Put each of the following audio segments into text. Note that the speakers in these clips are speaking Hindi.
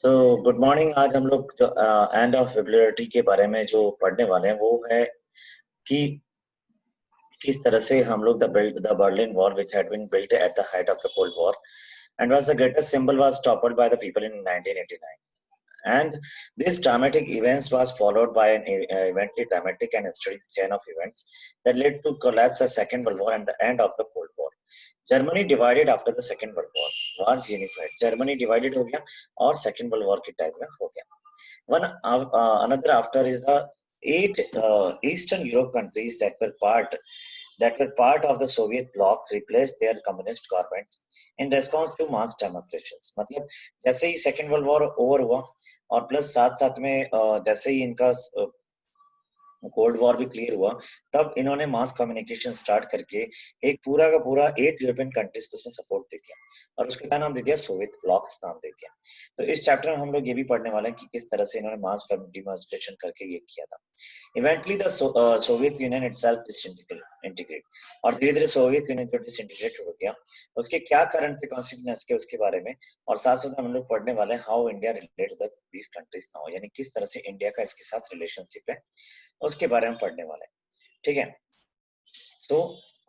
तो गुड मॉर्निंग। आज हम लोग जो एंड ऑफ फेब्रुअरी के बारे में जो पढ़ने वाले हैं वो है कि किस तरह से हम लोग the Berlin wall which had been built at the height of the cold war and was the greatest symbol was toppled by the people in 1989 and this dramatic events was followed by an eventually dramatic and historic chain of events that led to collapse the second world war and the end of the cold war. Germany divided after the second world war was unified. Germany divided हो गया और second world war के टाइम में हो गया. Another after is the eight Eastern Europe countries that were part of the Soviet bloc replaced their communist governments in response to mass demonstrations. मतलब जैसे ही सेकेंड वर्ल्ड वॉर ओवर हुआ और प्लस साथ साथ में जैसे ही इनका कोल्ड वॉर भी क्लियर हुआ तब इन्होंने मास कम्युनिकेशन स्टार्ट करके एक पूरा का पूरा 8 यूरोपियन कंट्रीज को उसमें सपोर्ट दे दिया और उसका क्या नाम दे दिया, सोवियत ब्लॉक्स नाम दे दिया. तो इस चैप्टर में हम लोग ये भी पढ़ने वाले हैं कि किस तरह से इन्होंने मास डिमॉन्स्ट्रेशन करके ये किया था. इवेंटली the Soviet union itself disintegrate और धीरे धीरे सोवियत यूनियन जो डिसइंटीग्रेट हो गया उसके क्या कारण थे, कॉन्सिक्वेंस के उसके बारे में, और साथ साथ हम लोग पढ़ने वाले हैं how India related to these countries now, यानी किस तरह से इंडिया का इसके साथ रिलेशनशिप है उसके बारे में पढ़ने वाले हैं. ठीक है, तो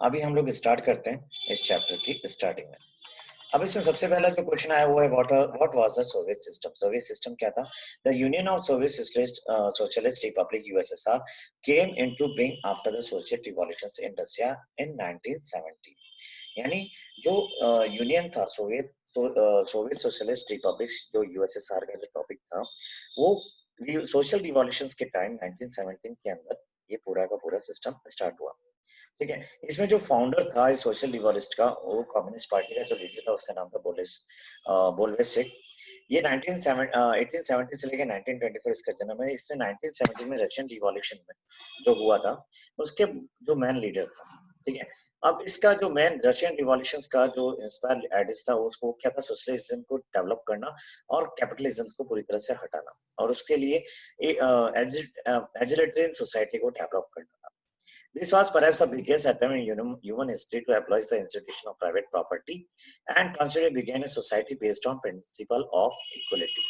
अभी हम लोग स्टार्ट करते हैं इस चैप्टर की स्टार्टिंग में. अब इसमें सबसे पहला जो क्वेश्चन आया वो है what was the Soviet system. Soviet system क्या था? The union of Soviet socialist republic USSR came into being after the Soviet revolutions in Russia in 1970. यानी जो यूनियन था सोवियत सोशलिस्ट रिपब्लिक जो यूएसएसआर का जो टॉपिक था वो सोशल रिवॉल्यूशंस के टाइम 1917 के अंदर ये पूरा का पूरा सिस्टम स्टार्ट हुआ. ठीक है, इसमें जो फाउंडर था इस सोशल रिवॉल्यूस्ट का वो कम्युनिस्ट पार्टी का जो लीडर था उसका नाम था बोल्शेविक. ये 1870 से लेकर 1924 इसका जन्म है. इसमें 1917 में रशियन रिवॉल्यूशन में जो हुआ था उसके जो मैन लीडर था. ठीक है, अब इसका जो मैन रशियन रिवॉल्यूशंस का जो इंस्पायर आइडिया था उसको क्या था, सोशलिज्म को डेवलप करना और कैपिटलिज्म को पूरी तरह से हटाना और उसके लिए एजिलिटेरियन सोसाइटी को डेवलप करना था. This was perhaps the biggest attempt in human history to abolish the institution of private property and consider began a society based on principle of equality.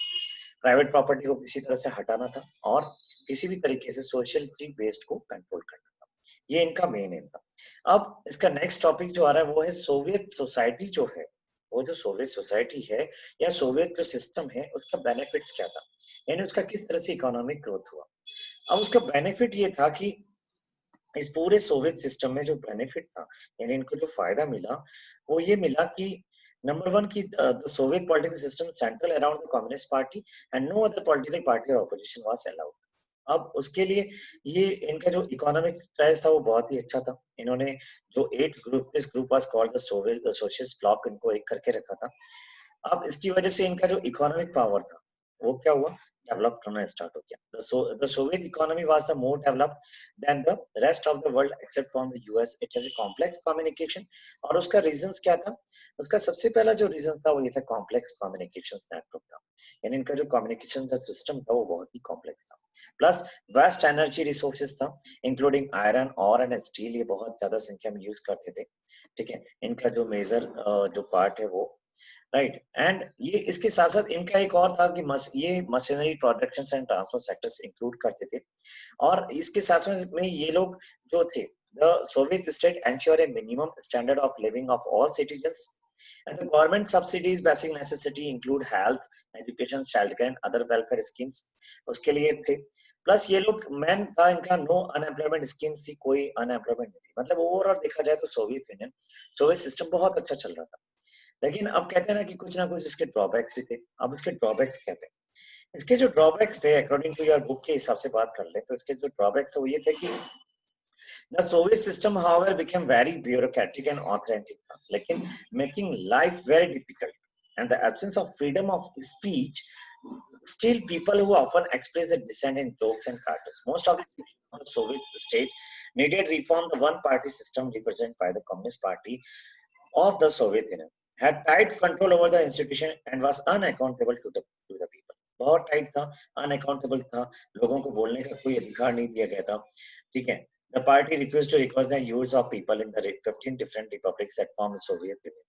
Private property को किसी तरह से हटाना था और किसी भी तरीके से सोशलिटी बेस्ड को कंट्रोल करना था. ये इनका मेन एम था. अब इसका नेक्स्ट टॉपिक जो आ रहा है वो है सोवियत सोसाइटी जो है, वो जो सोवियत सोसाइटी है या सोवियत जो सिस्टम है उसका बेनिफिट्स क्या था, यानी उसका किस तरह से इकोनॉमिक ग्रोथ हुआ. अब उसका बेनिफिट ये था कि इस पूरे सोवियत सिस्टम में जो बेनिफिट था यानी इनको जो फायदा मिला वो ये मिला कि नंबर वन की the Soviet political system central around the communist party and no other political party और ऑपोजिशन वाज अलाउड. अब उसके लिए ये इनका जो इकोनॉमिक ट्रेस था वो बहुत ही अच्छा था. इन्होंने जो 8 group, this group was called the Soviet socialist block, इनको एक करके रखा था. अब इसकी वजह से इनका जो इकोनॉमिक पावर था वो क्या हुआ, डेवलप होना स्टार्ट हो गया. The Soviet economy was the more developed than the rest of the world except from the US. It has a complex communication. और उसका रीजंस क्या था? उसका सबसे पहला जो रीजन था वो ये था कॉम्प्लेक्स कम्युनिकेशन नेटवर्क था. यानी इनका जो कम्युनिकेशन का सिस्टम था वो बहुत ही कॉम्प्लेक्स था. प्लस वेस्ट एनर्जी रिसोर्सेज था इंक्लूडिंग आयरन और एंड स्टील, ये बहुत ज्यादा संख्या में यूज करते थे. ठीक है, इनका जो मेजर जो पार्ट है वो राइट. एंड ये इसके साथ साथ इनका एक और था कि ये machinery production and transport sectors include करते थे. और इसके साथ में ये लोग जो थे, the Soviet state ensure A minimum standard of living of all citizens and the government subsidies basic necessity include health, education, child care and other welfare schemes उसके लिए थे. प्लस ये लोग मैन था इनका नो अनएम्प्लॉयमेंट स्कीम थी, कोई अनएम्प्लॉयमेंट नहीं थी. मतलब ओवरऑल देखा जाए तो सोवियत यूनियन सोवियत सिस्टम बहुत अच्छा चल रहा था. लेकिन अब कहते हैं ना कि कुछ ना कुछ इसके ड्रॉबैक्स भी थे. अब इसके ड्रॉबैक्स कहते हैं, इसके जो ड्रॉबैक्स थे अकॉर्डिंग टू योर बुक के हिसाब से बात कर ले तो इसके जो ड्रॉबैक्स है वो ये थे कि the Soviet system however became very bureaucratic and authentic, लेकिन making life very difficult and the absence of freedom of speech. Still, people who often express their dissent in jokes and cartoons. Most of the Soviet state needed reform. The one-party system represented by the Communist Party of the Soviet Union had tight control over the institution and was unaccountable to the people. बहुत टाइट था, अनअकाउंटेबल था, लोगों को बोलने का कोई अधिकार नहीं दिया गया था. ठीक है, the party refused to recognize the views of people in the 15 different republics that formed the Soviet Union.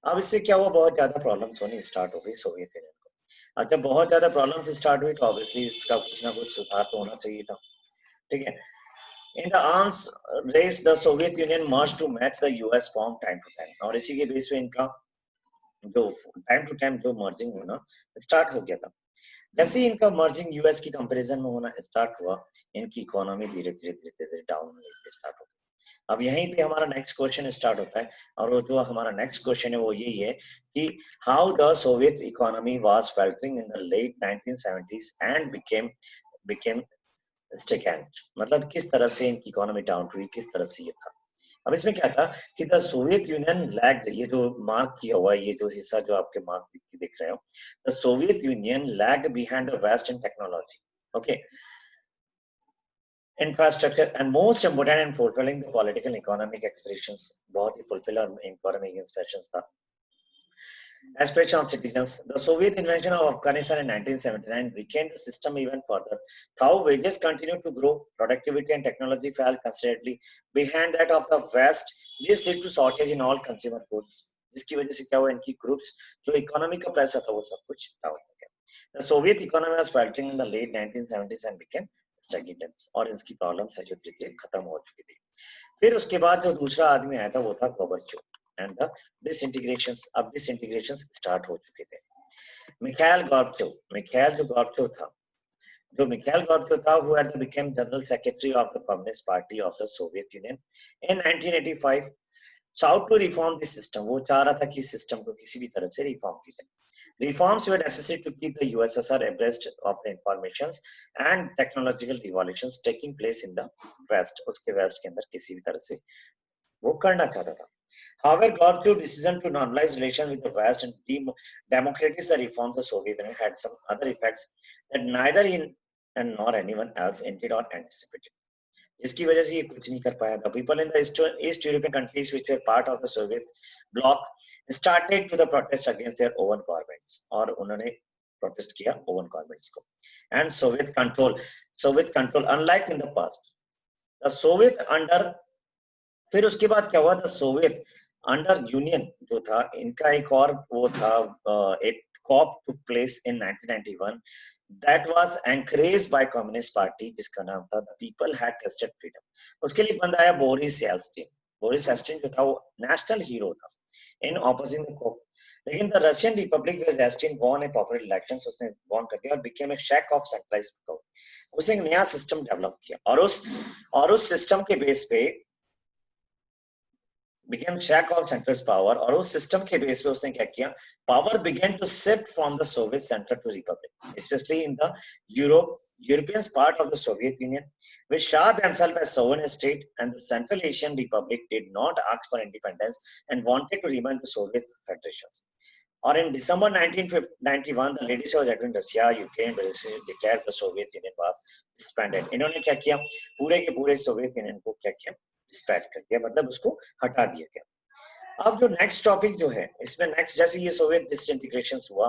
अब इससे क्या हुआ, बहुत ज्यादा प्रॉब्लम्स होनी स्टार्ट हो गई सोवियत यूनियन को. अब जब बहुत ज्यादा प्रॉब्लम्स स्टार्ट हुई तो ऑब्वियसली इसका कुछ ना कुछ सुधार तो होना चाहिए था, ठीक है। In the arms race, the Soviet Union merged to match the US form time to time. और इसी के बेस पे इनका जो टाइम टू टाइम जो मर्जिंग होना स्टार्ट हो गया था। जैसे ही इनका मर्जिंग यूएस की कंपैरिजन में होना स्टार्ट हुआ, इनकी इकोनॉमी धीरे धीरे धीरे धीरे डाउन होने स्टार्ट हो गई। अब यहीं पे हमारा नेक्स्ट क्वेश्चन स्टार्ट होता है, और वो जो हमारा नेक्स्ट क्वेश्चन है वो यही है कि how the Soviet economy was faltering in the late 1970s and became stagnant। मतलब किस तरह से इनकी इकोनॉमी डाउन हुई, किस तरह से ये था। अब इसमें क्या था कि द सोवियत यूनियन लैग्ड, ये जो मार्क किया हुआ है, ये जो हिस्सा जो आपके मार्क दिख रहे हो, the Soviet Union lagged behind the west in technology, okay, infrastructure and most important in fulfilling the political economic aspirations। बहुत ही fulfill और economic aspirations था। Aspiration of citizens, the Soviet invasion of Afghanistan in 1979 weakened the system even further. How wages continued to grow, productivity and technology fell considerably behind that of the West. This led to shortage in all consumer goods, जिसकी वजह से क्या हुआ, इनकी ग्रुप्स जो इकोनॉमी का पैसा था वो सब कुछ डाउन हो गया। The Soviet economy was faltering in the late 1970s and became stagnant, और इसकी प्रॉब्लम है जो धीरे खत्म हो चुकी थी। फिर उसके बाद जो दूसरा आदमी आया था वो था गोर्बाचोव एंड द डिसइंटीग्रेशंस। अब डिसइंटीग्रेशंस स्टार्ट हो चुके थे। मिखाइल जो गोर्बाचोव था, who had become general secretary of the Communist Party of the Soviet Union in 1985, sought to reform the system। वो चाह रहा था कि सिस्टम को किसी भी तरह से रिफॉर्म की जाए। Reforms were necessary to keep the USSR abreast of the informations and technological revolutions taking place in the West। उसके वेस्ट के अंदर किसी भी तरह से वो करना चाहता था। However, Gorbachev's decision to normalize relations with the West and democratize the reforms of the Soviet Union had some other effects that neither he and nor anyone else intended or anticipated। जिसकी वजह से ये कुछ नहीं कर पाया। The people in the East European countries which were part of the Soviet bloc started to the protest against their own governments, और उन्होंने protest किया own governments को। And Soviet control unlike in the past, the Soviet under, फिर उसके बाद क्या हुआ, द सोवियत अंडर यूनियन जो था, इनका एक और वो था, एक coup took place in 1991 that was encouraged by communist party, जिसका नाम था the people had tasted freedom. उसके लिए बंदा आया बोरिस येल्त्सिन। बोरिस येल्त्सिन जो था वो नेशनल हीरो था इन ऑपोजिंग द कॉप। लेकिन the Russian republic where Yeltsin won a popular elections, उसने वॉन कर दिया और became a shake of centralised power. उसने एक नया सिस्टम डेवलप किया और उस सिस्टम के बेस पे became shack of centralist power, और उस सिस्टम के बेस पे उसने क्या किया, power began to shift from the Soviet center to republic, especially in the European part of the Soviet Union, which saw themselves as sovereign state, and the Central Asian Republic did not ask for independence and wanted to remain the Soviet federations। और in December 1991, the leadership of Russia, Ukraine declared the Soviet Union was disbanded। इन्होंने क्या किया, पूरे के पूरे सोवियत यूनियन को क्या किया, डिस्बैंड कर दिया, मतलब उसको हटा दिया गया। अब जो नेक्स्ट टॉपिक जो है इसमें नेक्स्ट, जैसे ये सोवियत डिसइंटीग्रेशन हुआ,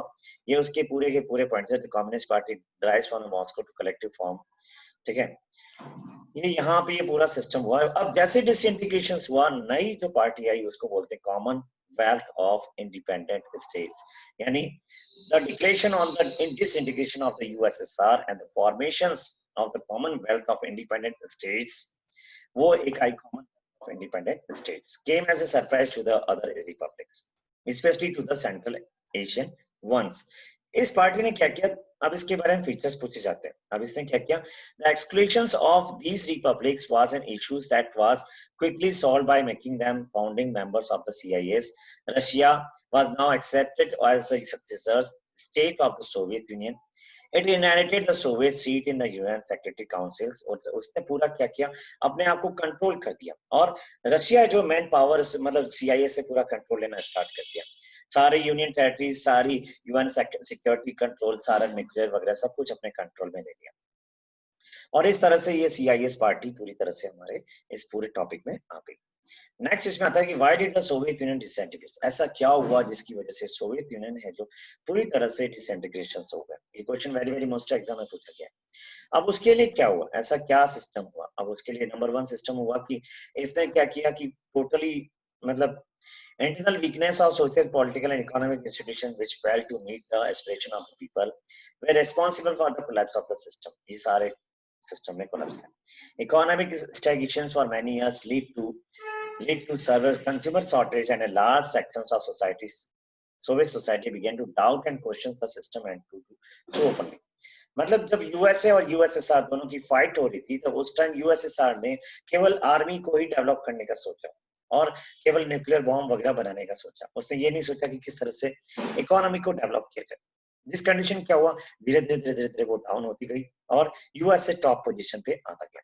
ये उसके पूरे के पूरे पॉइंट्स है। Communist party drives from Moscow to collective form, ठीक है, ये यहाँ पे ये पूरा सिस्टम हुआ। अब जैसे डिसइंटीग्रेशन हुआ, नई जो पार्टी आई उसको बोलते हैं कॉमनवेल्थ ऑफ इंडिपेंडेंट स्टेट्स, यानी the declaration on the disintegration of the USSR and the formations of the Commonwealth of independent states, वो एक आई common of independent states came as a surprise to the other republics, especially to the Central Asian ones। इस पार्टी ने क्या किया, अब इसके बारे में फीचर्स पूछे जाते हैं। अब इसने क्या किया, the exclusions of these republics was an issue that was quickly solved by making them founding members of the CIS। Russia was now accepted as the successor state of the Soviet Union। It inherited the Soviet seat in the UN Security Councils, और उसने पूरा क्या किया, अपने आप को कंट्रोल कर दिया, और रशिया जो मैन पावर मतलब CIA से पूरा कंट्रोल लेना स्टार्ट कर दिया। सारे यूनियन टेरिटरी, सारी UN सिक्योरिटी कंट्रोल, सारा न्यूक्लियर वगैरह सब कुछ अपने कंट्रोल में ले लिया। और इस तरह से ये CIS पार्टी पूरी तरह से हमारे इस पूरे टॉपिक में आ गई। नेक्स्ट इसमें आता है कि why did the Soviet union disintegrate, ऐसा क्या हुआ जिसकी वजह से सोवियत यूनियन है जो पूरी तरह से डिसइंटीग्रेशन हो गया। ये question very very most exam में पूछा गया है। अब उसके लिए क्या हुआ, ऐसा क्या सिस्टम हुआ। अब उसके लिए नंबर 1 सिस्टम हुआ कि इसने क्या किया कि टोटली मतलब Internal weakness of social, political, and economic institutions which failed to meet the aspiration of the people were responsible for the collapse of the system. ये सारे system में collapse है. Economic stagnations for many years lead to service consumer shortage and a large sections of societies. Soviet society began to doubt and question the system and to do so openly. मतलब जब यूएसए और यूएसएसआर दोनों की फाइट हो रही थी तो उस टाइम यूएसएसआर ने केवल आर्मी को ही डेवलप करने का सोचा और केवल न्यूक्लियर बॉम्ब वगैरह बनाने का सोचा. उसने ये नहीं सोचा कि किस तरह से इकोनॉमी को डेवलप किया जाए. जिस कंडीशन क्या हुआ, धीरे धीरे वो डाउन होती गई और यूएसए टॉप पोजीशन पे आता गया.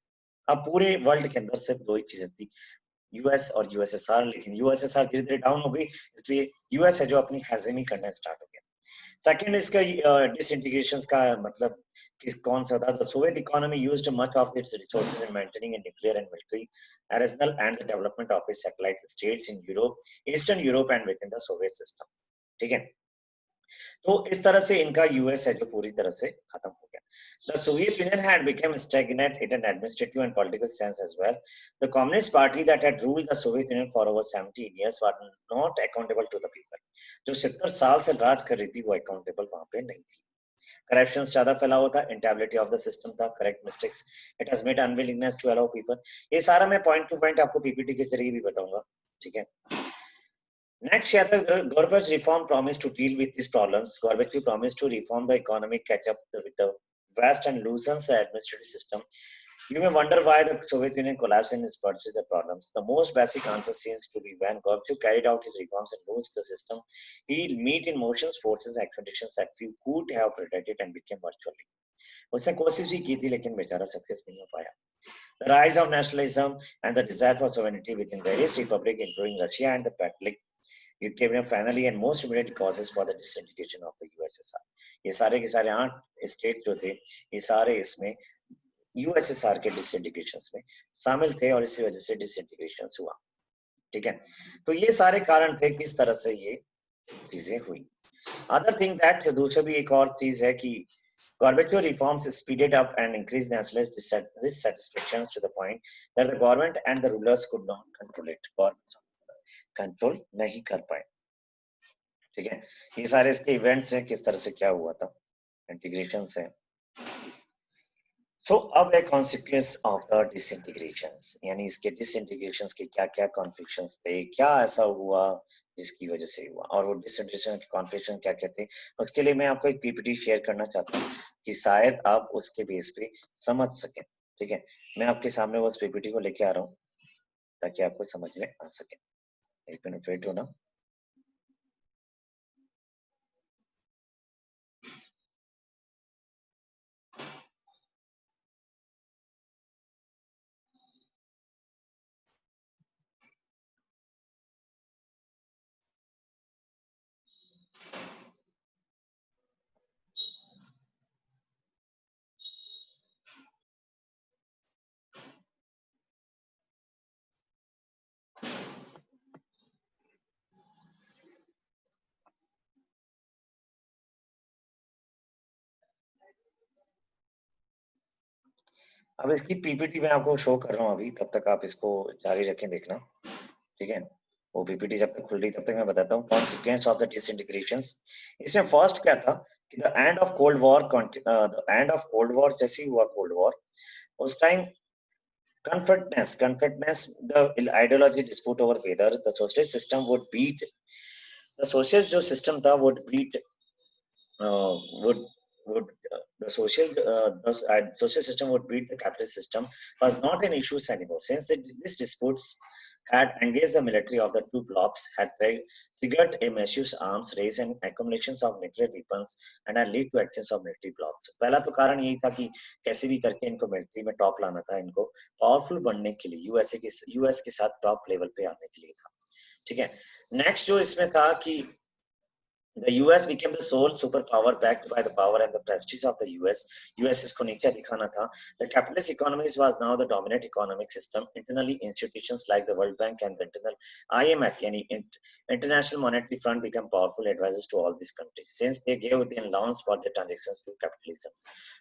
अब पूरे वर्ल्ड के अंदर सिर्फ दो ही चीजें थी, यूएस और यूएसएसआर. लेकिन यूएसएसआर धीरे धीरे डाउन हो गई, इसलिए यूएस है जो अपनी हेजेमी करना स्टार्ट हो गया. सेकंड इसका डिसइंटीग्रेशन का मतलब कि कौन सा था. The Soviet economy used much of its resources in maintaining and nuclear and military arsenal and the development of its satellite states in Europe, Eastern Europe and within the Soviet system. ठीक है, तो इस तरह से इनका यूएस है जो पूरी तरह से खत्म हो गया. The Soviet Union had become stagnant in an administrative and political sense as well. The Communist Party that had ruled the Soviet Union for over 17 years were not accountable to the people. जो 70 साल से राज कर रही थी वो accountable वहां पे नहीं थी. करप्शन ज्यादा फैला हुआ था, इंटेबिलिटी ऑफ द सिस्टम था, correct mistakes, it has made unwillingness to allow people. ये सारा मैं पॉइंट टू पॉइंट आपको पीपीटी के जरिए भी बताऊंगा. ठीक है, next year Gorbachev reform promised to deal with these problems. Gorbachev promised to reform the economic, catch up with the vast and loosens the administrative system. You may wonder why the Soviet Union collapsed in its pursuit of problems. The most basic answer seems to be when Gorbachev carried out his reforms and loosed the system, he meet in motion forces and conditions that few could have predicted and became virtually. उसने कोशिश भी की थी लेकिन बेचारा सक्सेस नहीं हो पाया. The rise of nationalism and the desire for sovereignty within various republics, including Russia and the Catholic, became finally and most immediate causes for the disintegration of the USSR. ये सारे के सारे 8 स्टेट जो थे ये सारे इसमें यूएसएसआर के डिसइंटीग्रेशन में शामिल थे और इसी वजह से डिसइंटीग्रेशन हुआ. ठीक है, तो ये सारे कारण थे किस तरह से ये चीजें हुई. अदर थिंग दैट दूसरा भी एक और चीज है कि Gorbachev reforms speeded up and increased national dissatisfaction to the point that the government and the rulers could not control it. Control नहीं कर पाए. ठीक है, ये सारे इसके इवेंट्स हैं किस तरह से क्या हुआ था, इंटीग्रेशन है. सो अब है कॉन्सिक्वेंस ऑफ द डिसइंटीग्रेशंस, यानी इसके डिसइंटीग्रेशंस के क्या क्या कॉन्फ्लिक्शंस थे, क्या ऐसा हुआ जिसकी वजह से हुआ और वो डिसइंटीग्रेशन के कॉन्फ्लिक्शन क्या क्या थे. उसके लिए मैं आपको एक पीपीटी शेयर करना चाहता हूँ कि शायद आप उसके बेस पे समझ सकें. ठीक है, मैं आपके सामने वो पीपीटी को लेके आ रहा हूँ ताकि आपको समझ में आ सके. एक मिनट वेट हो ना. अब इसकी पीपीटी मैं आपको शो कर रहा हूँ अभी, तब तक आप इसको जारी रखें देखना. ठीक है, वो पीपीटी जब तक खुल रही तब तक मैं बताता हूँ कॉन्सिक्वेंस ऑफ द डिसइंटीग्रेशंस. इसमें फर्स्ट क्या था कि the end of cold war जैसे ही हुआ कोल्ड वॉर उस time conflictness, the ideology dispute over whether the socialist system would beat the socialist जो system था would beat the social system would beat the capitalist system was not an issue anymore, since these disputes had engaged the military of the two blocs, had triggered a massive arms race and accumulations of nuclear weapons, and had led to actions of military blocs. पहला तो कारण यही था कि कैसे भी करके इनको मिलिट्री में टॉप लाना था, इनको पावरफुल बनने के लिए यूएस के साथ टॉप लेवल पे आने के लिए था. ठीक है, नेक्स्ट जो इसमें था कि The US became the sole superpower backed by the power and the prestige of the US. US इसको नीचे दिखाना था. The capitalist economies was now the dominant economic system. Internally, institutions like the World Bank and the internal IMF, yani International Monetary Fund, became powerful advisors to all these countries since they gave them loans for their transactions to capitalism.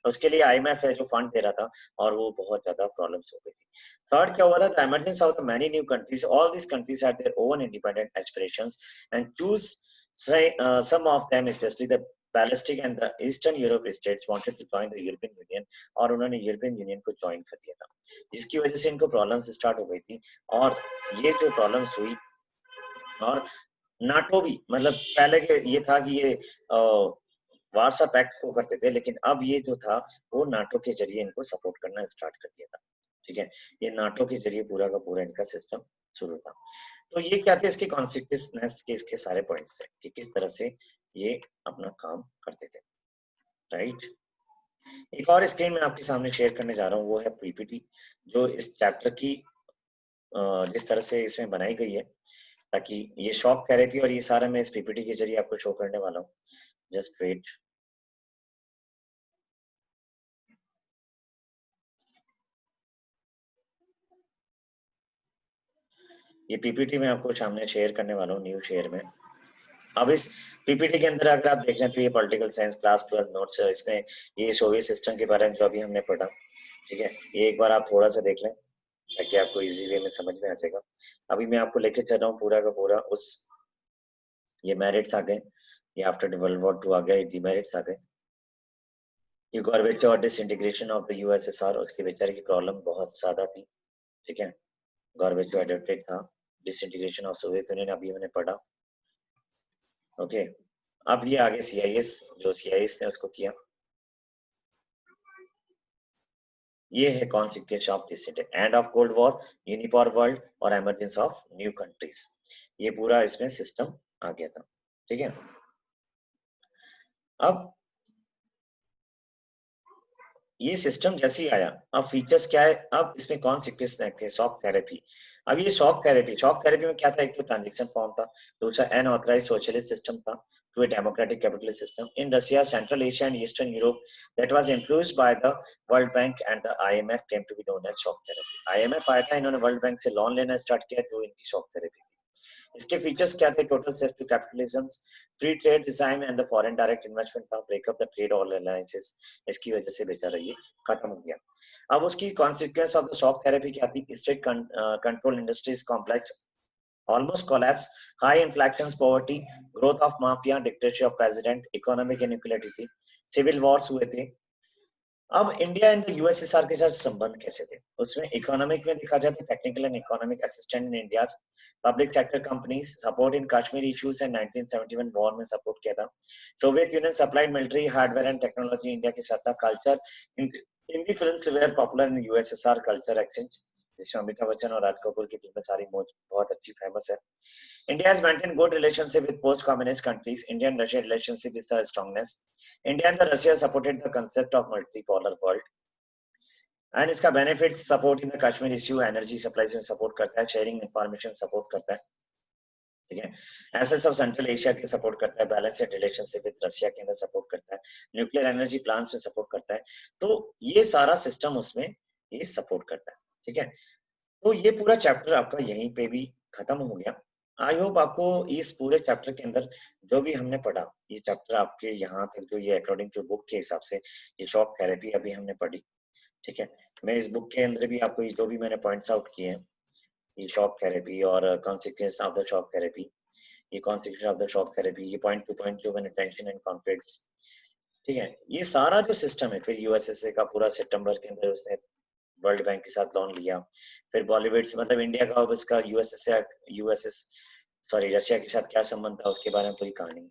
उसके लिए IMF है जो fund दे रहा था और वो बहुत ज़्यादा problems हो गई थी. Third क्या हुआ था? The emergence of the many new countries. All these countries had their own independent aspirations and choose. Some of them, especially the Baltic and the Eastern Europe states, wanted to join the European Union और उन्होंने यूरोपियन यूनियन को ज्वाइन कर दिया था, जिसकी वजह से इनको प्रॉब्लम्स स्टार्ट हो गई थी. और ये जो प्रॉब्लम्स हुई, और नाटो भी, मतलब पहले के ये था कि ये वार्सा पैक्ट को करते थे, लेकिन अब ये जो था वो नाटो के जरिए इनको सपोर्ट करना स्टार्ट कर दिया था. ठीक है, ये नाटो के जरिए पूरा का पूरा इनका सिस्टम शुरू था. तो ये क्या थे इसके कॉन्सिक्वेंस के इसके सारे पॉइंट्स हैं कि किस तरह से ये अपना काम करते थे. राइट, एक और स्क्रीन में आपके सामने शेयर करने जा रहा हूँ, वो है पीपीटी जो इस चैप्टर की जिस तरह से इसमें बनाई गई है, ताकि ये शॉक थेरेपी और ये सारा मैं इस पीपीटी के जरिए आपको शो करने वाला हूँ. Just wait. ये पीपीटी मैं आपको सामने शेयर करने वाला हूँ न्यू शेयर में. अब इस पीपीटी के अंदर अगर आप देख लें तो ये पॉलिटिकल साइंस क्लास 12 नोट्स है, इसमें ये सोवियत सिस्टम के बारे में जो अभी हमने पढ़ा. ठीक है, ये एक बार आप थोड़ा सा देख लें ताकि आपको इजी वे में समझ में आ जाएगा. अभी मैं आपको लेके चल रहा हूँ पूरा का पूरा उस, ये मेरिट्स आ गए, ये आफ्टर वर्ल्ड वॉर 2 आ गया, ये डिमेरिट्स आ गए. ये गॉर्बेचोव और डिसइंटीग्रेशन ऑफ द यूएसएसआर, उसके बेचारे की प्रॉब्लम बहुत ज्यादा थी. ठीक है, गॉर्बेचोव एडप्टेड था. डिसइंटीग्रेशन ऑफ सोवियत यूनियन अभी मैंने पढ़ा. ओके, अब ये आगे सीआईएस, जो सीआईएस ने उसको किया, ये है consequence of disintegration, end of cold war, unipolar world और एमर्जेंस ऑफ न्यू कंट्रीज. ये पूरा इसमें सिस्टम आ गया था. ठीक है, अब ये सिस्टम जैसे ही आया, अब फीचर्स क्या है, अब इसमें कौन सीक्वेंस थे, शॉक थेरेपी. अब ये शॉक थेरेपी में क्या था, एक तो ट्रांजेक्शन फॉर्म था, दूसरा अनऑथराइज्ड सोशलिस्ट सिस्टम था, to a democratic capitalist system in Russia, central Asia and eastern Europe that was influenced by the World Bank and the IMF came to be known as shock therapy. IMF आया था, इन्होंने वर्ल्ड बैंक से लोन लेना स्टार्ट किया, जो इनकी शॉक थेरेपी. इसके फीचर्स क्या थे, total shift to capitalism, free trade design and the foreign direct investment था, ब्रेकअप द ट्रेड अलायंसेस. इसकी वजह से बेचारा ये खत्म हो गया. अब उसकी consequence of the shock therapy क्या थी, state control industries complex almost collapse, high inflation, poverty, growth of mafia, dictatorship of president, economic inequality थी, civil wars हुए थे. अब इंडिया एंड यूएसएसआर के साथ संबंध कैसे थे, उसमें इकोनॉमिक में देखा जाए तो technical and economic assistant in India, public sector companies, support in Kashmir issues and 1971 war में सपोर्ट किया था. Soviet Union supplied military hardware and technology India के साथ था. Culture, Hindi films were popular in USSR culture exchange, जिसमें अमिताभ बच्चन और राज कपूर की फिल्में सारी बहुत अच्छी फेमस है. India has maintained good relationship with post-communist countries. India and Russia relationship is the strongest. India and the Russia supported the concept of multipolar world. And इसका benefits support in the Kashmir issue, energy supplies में support करता है, sharing information support करता है. ठीक है, ऐसे सब सेंट्रल एशिया के सपोर्ट करता है, बैलेंस रिलेशनशिप विद रशिया के अंदर सपोर्ट करता है, न्यूक्लियर एनर्जी प्लांट्स में सपोर्ट करता है. तो ये सारा सिस्टम उसमें ये सपोर्ट करता है. ठीक है, तो ये पूरा चैप्टर आपका यहीं पे भी खत्म हो गया. आई होप आपको इस पूरे चैप्टर के अंदर जो भी हमने पढ़ा, ये चैप्टर आपके यहाँ तक जो ये अकॉर्डिंग टू बुक के हिसाब से ये शॉक थेरेपी अभी हमने पढ़ी. ठीक है, मैं इस बुक के अंदर भी आपको जो भी मैंने पॉइंट्स आउट किए हैं, ये शॉक थेरेपी और consequence of the shock therapy, ये consequence of the shock therapy, ये पॉइंट टू पॉइंट जो मैंने टेंशन एंड कॉन्फ्लिक्ट्स. ठीक है, ये सारा जो सिस्टम है, फिर यूएसएसए का पूरा सितंबर के अंदर उसने वर्ल्ड बैंक के साथ लोन लिया, फिर बॉलीवुड मतलब इंडिया का उसका यूएसएस सॉरी रशिया के साथ क्या संबंध था, उसके बारे में पूरी कहानी.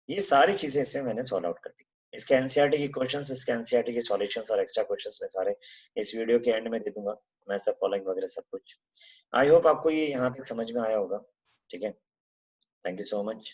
ये सारी चीजें इसमें मैंने सॉल्व आउट कर दी. इसके एनसीईआरटी के क्वेश्चंस, इसके एनसीईआरटी के सॉल्यूशंस और एक्स्ट्रा क्वेश्चंस मैं सारे इस वीडियो के एंड में दे दूंगा, मैं सब फॉलोइंग वगैरह सब कुछ. आई होप आपको ये यहाँ तक समझ में आया होगा. ठीक है, थैंक यू सो मच.